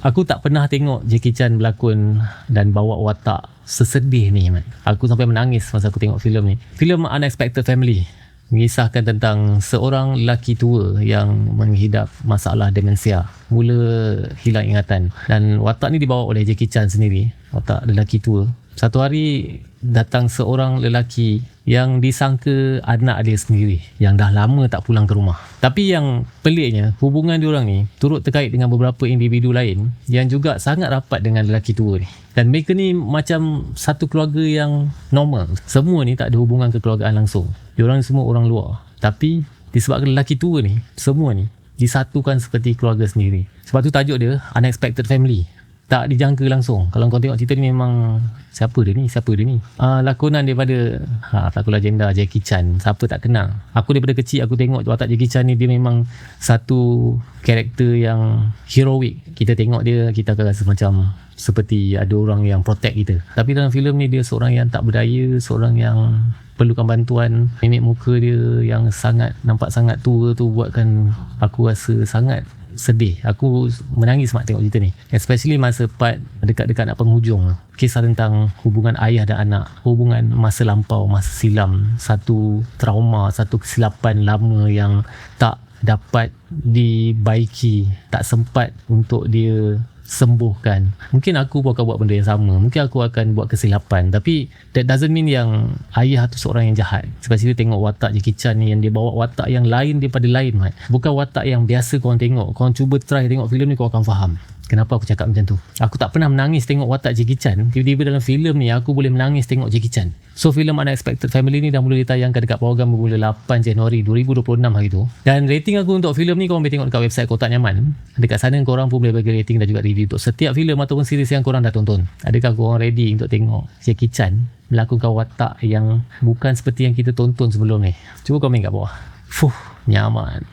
Aku tak pernah tengok Jackie Chan berlakon dan bawa watak sesedih ni, man. Aku sampai menangis masa aku tengok filem ni. Filem Unexpected Family mengisahkan tentang seorang lelaki tua yang menghidap masalah demensia, mula hilang ingatan, dan watak ni dibawa oleh Jackie Chan sendiri, watak lelaki tua. Satu hari datang seorang lelaki yang disangka anak dia sendiri yang dah lama tak pulang ke rumah. Tapi yang peliknya, hubungan diorang ni turut terkait dengan beberapa individu lain yang juga sangat rapat dengan lelaki tua ni. Dan mereka ni macam satu keluarga yang normal. Semua ni tak ada hubungan kekeluargaan langsung. Diorang semua orang luar. Tapi disebabkan lelaki tua ni, semua ni disatukan seperti keluarga sendiri. Sebab tu tajuk dia Unexpected Family. Tak dijangka langsung. Kalau kau tengok cerita ni memang siapa dia ni? Lakonan daripada pelakon legenda Jackie Chan. Siapa tak kenal? Aku daripada kecil aku tengok watak Jackie Chan ni, dia memang satu karakter yang heroik. Kita tengok dia, kita akan rasa macam seperti ada orang yang protect kita. Tapi dalam filem ni dia seorang yang tak berdaya, seorang yang perlukan bantuan. Mimik muka dia yang nampak sangat tua tu buatkan aku rasa sangat sedih. Aku menangis mak tengok cerita ni, especially masa part dekat-dekat nak penghujung. Kisah tentang hubungan ayah dan anak, hubungan masa lampau, masa silam, satu trauma, satu kesilapan lama yang tak dapat dibaiki, tak sempat untuk dia sembuhkan. Mungkin aku pun akan buat benda yang sama, mungkin aku akan buat kesilapan, tapi that doesn't mean yang ayah tu seorang yang jahat. Sebab kita tengok watak Jackie Chan ni, yang dia bawa watak yang lain daripada lain, mat. Bukan watak yang biasa korang tengok. Korang cuba try tengok filem ni, korang akan faham kenapa aku cakap macam tu. Aku tak pernah menangis tengok watak Jackie Chan. Tiba-tiba dalam filem ni aku boleh menangis tengok Jackie Chan. So filem Unexpected Family ni dah mula ditayangkan dekat program bermula 8 Januari 2026 hari tu. Dan rating aku untuk filem ni korang boleh tengok dekat website Kotak Nyaman. Dekat sana korang pun boleh bagi rating dan juga review untuk setiap filem ataupun series yang korang dah tonton. Adakah korang ready untuk tengok Jackie Chan melakukan watak yang bukan seperti yang kita tonton sebelum ni? Cuba komen kat bawah. Nyaman.